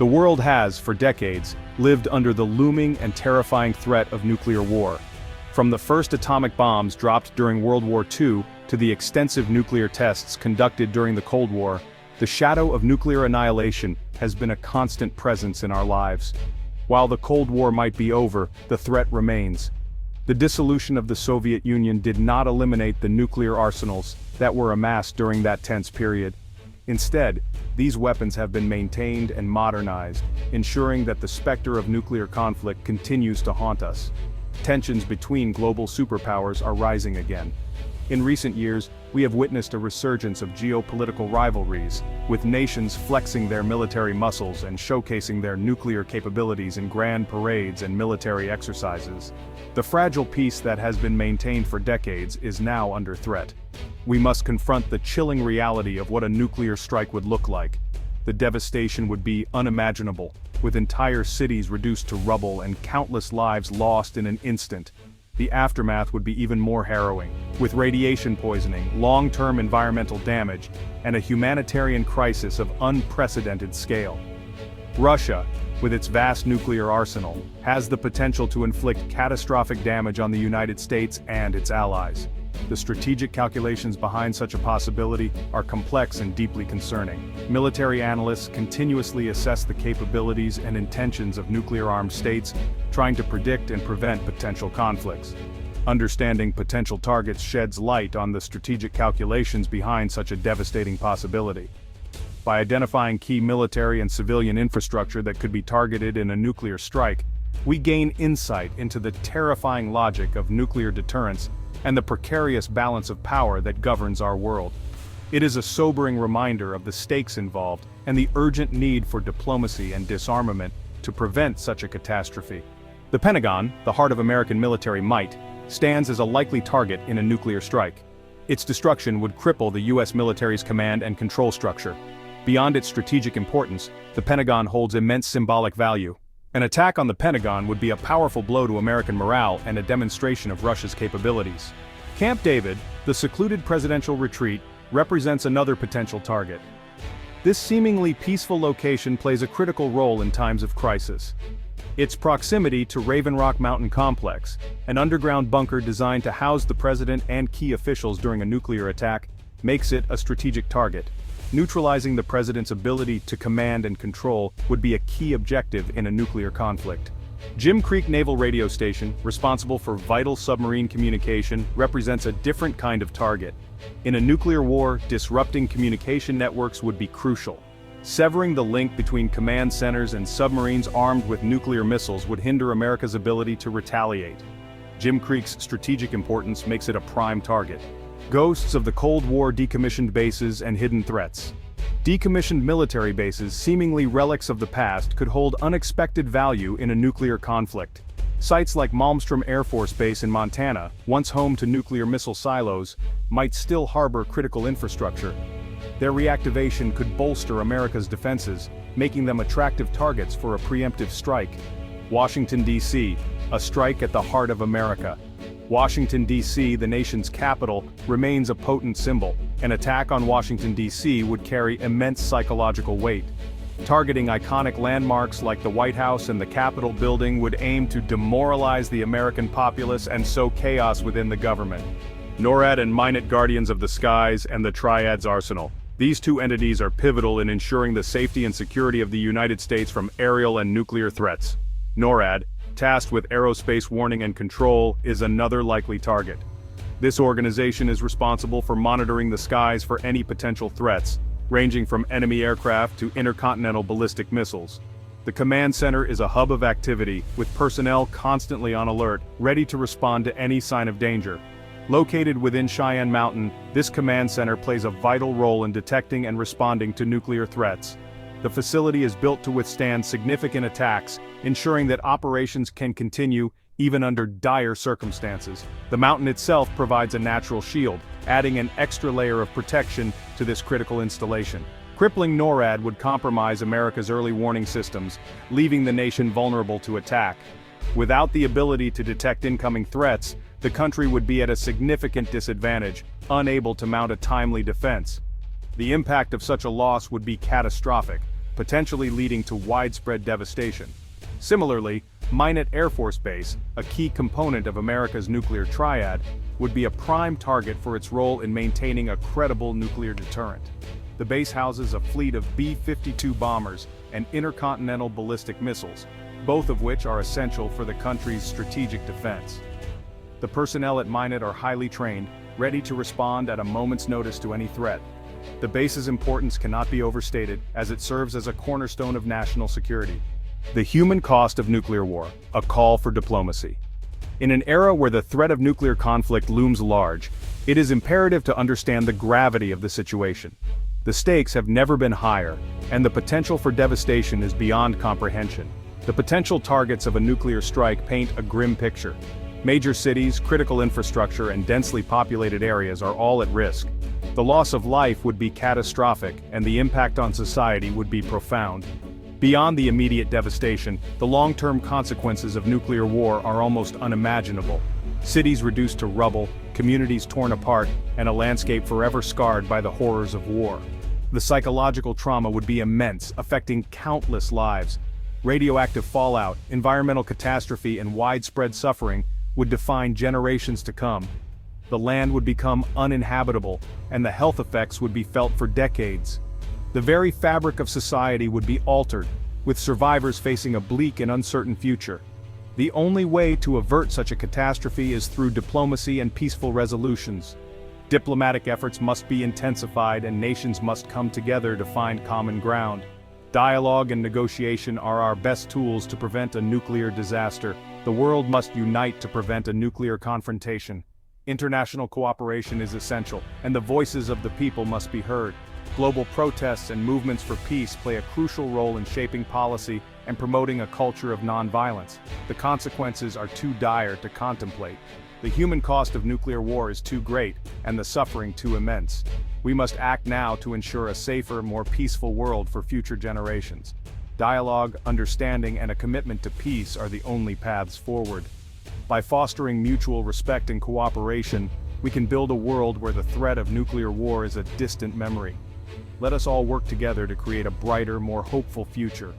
The world has, for decades, lived under the looming and terrifying threat of nuclear war. From the first atomic bombs dropped during World War II to the extensive nuclear tests conducted during the Cold War, the shadow of nuclear annihilation has been a constant presence in our lives. While the Cold War might be over, the threat remains. The dissolution of the Soviet Union did not eliminate the nuclear arsenals that were amassed during that tense period. Instead, these weapons have been maintained and modernized, ensuring that the specter of nuclear conflict continues to haunt us. Tensions between global superpowers are rising again. In recent years, we have witnessed a resurgence of geopolitical rivalries, with nations flexing their military muscles and showcasing their nuclear capabilities in grand parades and military exercises. The fragile peace that has been maintained for decades is now under threat. We must confront the chilling reality of what a nuclear strike would look like. The devastation would be unimaginable, with entire cities reduced to rubble and countless lives lost in an instant. The aftermath would be even more harrowing, with radiation poisoning, long-term environmental damage, and a humanitarian crisis of unprecedented scale. Russia, with its vast nuclear arsenal, has the potential to inflict catastrophic damage on the United States and its allies. The strategic calculations behind such a possibility are complex and deeply concerning. Military analysts continuously assess the capabilities and intentions of nuclear-armed states, trying to predict and prevent potential conflicts. Understanding potential targets sheds light on the strategic calculations behind such a devastating possibility. By identifying key military and civilian infrastructure that could be targeted in a nuclear strike, we gain insight into the terrifying logic of nuclear deterrence and the precarious balance of power that governs our world. It is a sobering reminder of the stakes involved and the urgent need for diplomacy and disarmament to prevent such a catastrophe. The Pentagon, the heart of American military might, stands as a likely target in a nuclear strike. Its destruction would cripple the U.S. military's command and control structure. Beyond its strategic importance, the Pentagon holds immense symbolic value. An attack on the Pentagon would be a powerful blow to American morale and a demonstration of Russia's capabilities. Camp David, the secluded presidential retreat, represents another potential target. This seemingly peaceful location plays a critical role in times of crisis. Its proximity to Raven Rock Mountain Complex, an underground bunker designed to house the president and key officials during a nuclear attack, makes it a strategic target. Neutralizing the president's ability to command and control would be a key objective in a nuclear conflict. Jim Creek Naval Radio Station, responsible for vital submarine communication, represents a different kind of target. In a nuclear war, disrupting communication networks would be crucial. Severing the link between command centers and submarines armed with nuclear missiles would hinder America's ability to retaliate. Jim Creek's strategic importance makes it a prime target. Ghosts of the Cold War decommissioned bases and hidden threats. Decommissioned military bases, seemingly relics of the past, could hold unexpected value in a nuclear conflict. Sites like Malmstrom Air Force Base in Montana, once home to nuclear missile silos, might still harbor critical infrastructure. Their reactivation could bolster America's defenses, making them attractive targets for a preemptive strike. Washington, D.C., a strike at the heart of America. Washington, D.C., the nation's capital, remains a potent symbol. An attack on Washington, D.C. would carry immense psychological weight. Targeting iconic landmarks like the White House and the Capitol building would aim to demoralize the American populace and sow chaos within the government. NORAD and MINET Guardians of the Skies and the Triad's Arsenal. These two entities are pivotal in ensuring the safety and security of the United States from aerial and nuclear threats. NORAD, tasked with aerospace warning and control, is another likely target. This organization is responsible for monitoring the skies for any potential threats, ranging from enemy aircraft to intercontinental ballistic missiles. The command center is a hub of activity, with personnel constantly on alert, ready to respond to any sign of danger. Located within Cheyenne Mountain, this command center plays a vital role in detecting and responding to nuclear threats. The facility is built to withstand significant attacks, ensuring that operations can continue even under dire circumstances. The mountain itself provides a natural shield, adding an extra layer of protection to this critical installation. Crippling NORAD would compromise America's early warning systems, leaving the nation vulnerable to attack. Without the ability to detect incoming threats, the country would be at a significant disadvantage, unable to mount a timely defense. The impact of such a loss would be catastrophic, potentially leading to widespread devastation. Similarly, Minot Air Force Base, a key component of America's nuclear triad, would be a prime target for its role in maintaining a credible nuclear deterrent. The base houses a fleet of B-52 bombers and intercontinental ballistic missiles, both of which are essential for the country's strategic defense. The personnel at Minot are highly trained, ready to respond at a moment's notice to any threat. The base's importance cannot be overstated, as it serves as a cornerstone of national security. The human cost of nuclear war, a call for diplomacy. In an era where the threat of nuclear conflict looms large, it is imperative to understand the gravity of the situation. The stakes have never been higher, and the potential for devastation is beyond comprehension. The potential targets of a nuclear strike paint a grim picture. Major cities, critical infrastructure, and densely populated areas are all at risk. The loss of life would be catastrophic, and the impact on society would be profound. Beyond the immediate devastation, the long-term consequences of nuclear war are almost unimaginable. Cities reduced to rubble, communities torn apart, and a landscape forever scarred by the horrors of war. The psychological trauma would be immense, affecting countless lives. Radioactive fallout, environmental catastrophe, and widespread suffering would define generations to come. The land would become uninhabitable, and the health effects would be felt for decades. The very fabric of society would be altered, with survivors facing a bleak and uncertain future. The only way to avert such a catastrophe is through diplomacy and peaceful resolutions. Diplomatic efforts must be intensified, and nations must come together to find common ground. Dialogue and negotiation are our best tools to prevent a nuclear disaster. The world must unite to prevent a nuclear confrontation. International cooperation is essential, and the voices of the people must be heard. Global protests and movements for peace play a crucial role in shaping policy and promoting a culture of nonviolence. The consequences are too dire to contemplate. The human cost of nuclear war is too great, and the suffering too immense. We must act now to ensure a safer, more peaceful world for future generations. Dialogue, understanding, and a commitment to peace are the only paths forward. By fostering mutual respect and cooperation, we can build a world where the threat of nuclear war is a distant memory. Let us all work together to create a brighter, more hopeful future.